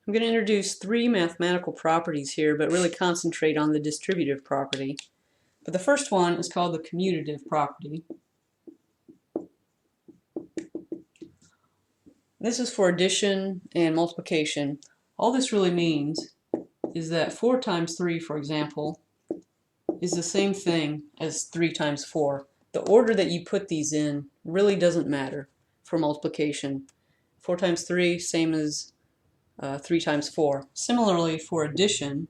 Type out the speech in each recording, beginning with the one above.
I'm going to introduce three mathematical properties here, but really concentrate on the distributive property. But the first one is called the commutative property. This is for addition and multiplication. All this really means is that 4 times 3, for example, is the same thing as 3 times 4. The order that you put these in really doesn't matter for multiplication. 4 times 3, same as 3 times 4. Similarly, for addition,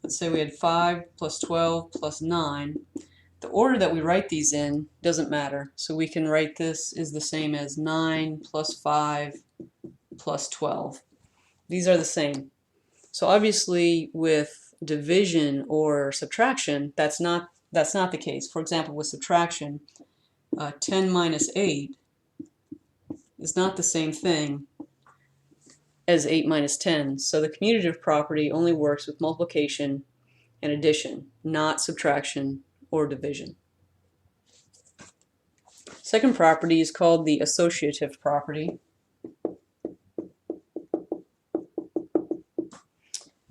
let's say we had 5 plus 12 plus 9. The order that we write these in doesn't matter. So we can write this is the same as 9 plus 5 plus 12. These are the same. So obviously with division or subtraction, that's not the case. For example, with subtraction, 10 minus 8 is not the same thing as 8 minus 10. So the commutative property only works with multiplication and addition, not subtraction or division. Second property is called the associative property.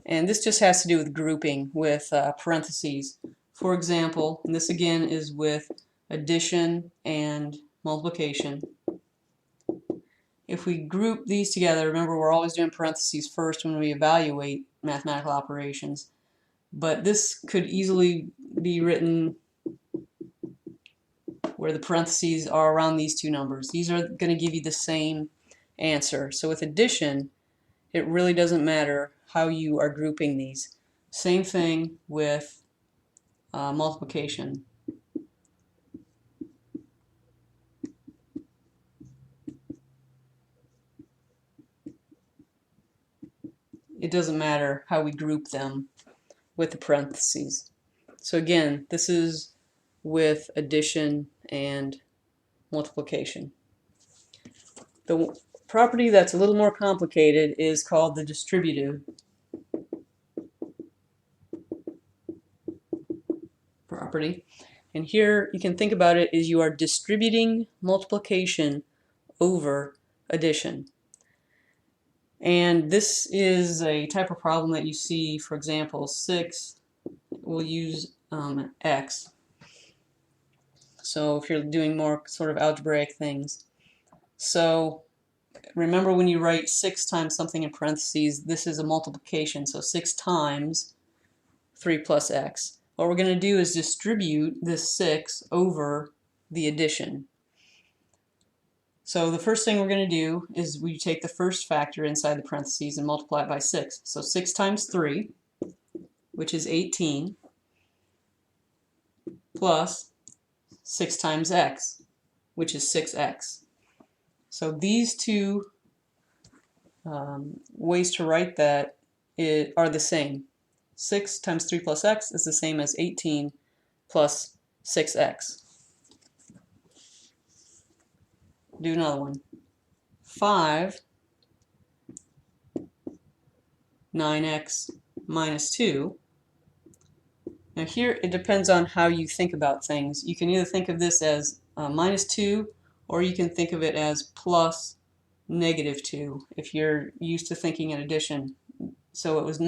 And this just has to do with grouping with parentheses. For example, and this again is with addition and multiplication. If we group these together, remember we're always doing parentheses first when we evaluate mathematical operations, but this could easily be written where the parentheses are around these two numbers. These are going to give you the same answer. So with addition, it really doesn't matter how you are grouping these. Same thing with multiplication. It doesn't matter how we group them with the parentheses. So again, this is with addition and multiplication. The property that's a little more complicated is called the distributive property. And here you can think about it as you are distributing multiplication over addition. And this is a type of problem that you see, for example, 6 will use x. So if you're doing more sort of algebraic things. So remember when you write 6 times something in parentheses, this is a multiplication. So 6 times 3 plus x. What we're going to do is distribute this 6 over the addition. So the first thing we're going to do is we take the first factor inside the parentheses and multiply it by 6. So 6 times 3, which is 18, plus 6 times x, which is 6x. So these two ways to write that are the same. 6 times 3 plus x is the same as 18 plus 6x. Do another one. 5 9x minus 2. Now here it depends on how you think about things. You can either think of this as minus 2, or you can think of it as plus negative 2 if you're used to thinking in addition. So it was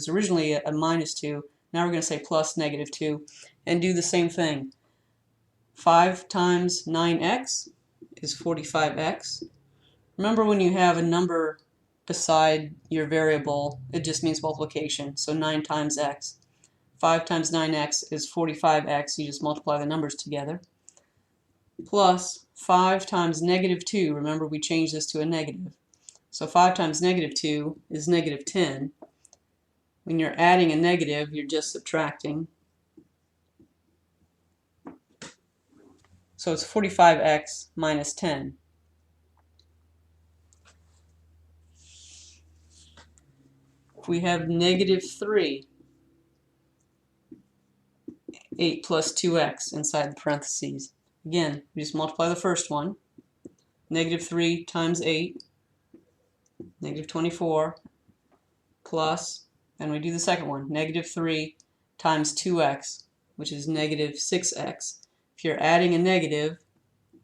originally a minus 2. Now we're going to say plus negative 2 and do the same thing. 5 times 9x is 45x. Remember, when you have a number beside your variable, it just means multiplication. So 9 times x. 5 times 9x is 45x. You just multiply the numbers together. Plus 5 times negative 2. Remember, we changed this to a negative. So 5 times negative 2 is negative 10. When you're adding a negative, you're just subtracting. So it's 45x minus 10. If we have negative 3, 8 plus 2x inside the parentheses. Again, we just multiply the first one. Negative 3 times 8, negative 24, plus, and we do the second one, negative 3 times 2x, which is negative 6x. If you're adding a negative,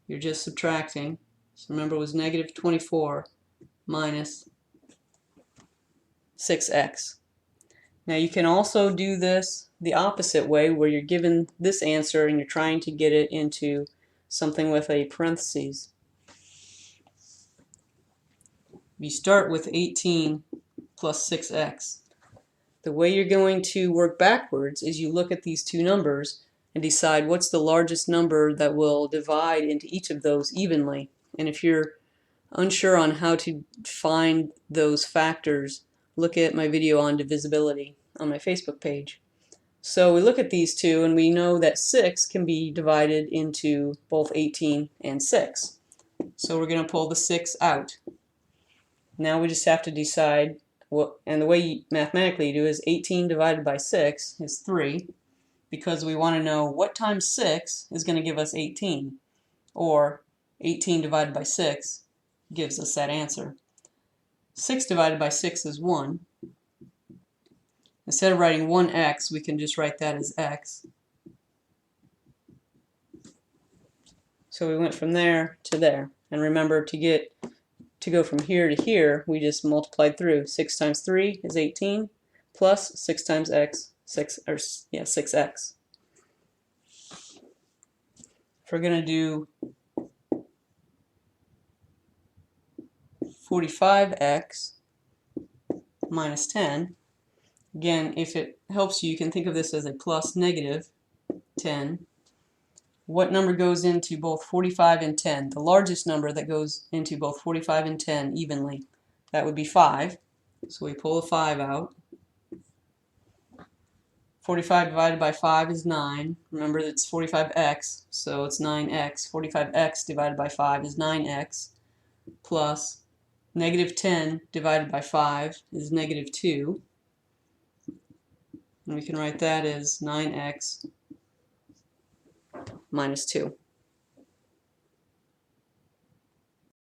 you're just subtracting. So remember, it was negative 24 minus 6x. Now you can also do this the opposite way, where you're given this answer and you're trying to get it into something with a parentheses. You start with 18 plus 6x. The way you're going to work backwards is you look at these two numbers and decide what's the largest number that will divide into each of those evenly. And if you're unsure on how to find those factors, look at my video on divisibility on my Facebook page. So we look at these two and we know that 6 can be divided into both 18 and 6. So we're going to pull the 6 out. Now we just have to decide what, and the way mathematically you do is 18 divided by 6 is 3, because we want to know what times 6 is going to give us 18, or 18 divided by 6 gives us that answer. 6 divided by 6 is 1. Instead of writing 1x, we can just write that as x. So we went from there to there. And remember, to go from here to here, we just multiplied through. 6 times 3 is 18, plus 6 times x, 6x. If we're going to do 45x minus 10, again, if it helps you, you can think of this as a plus negative 10. What number goes into both 45 and 10? The largest number that goes into both 45 and 10 evenly. That would be 5. So we pull a 5 out. 45 divided by 5 is 9. Remember, it's 45x, so it's 9x. 45x divided by 5 is 9x, plus negative 10 divided by 5 is negative 2. And we can write that as 9x minus 2.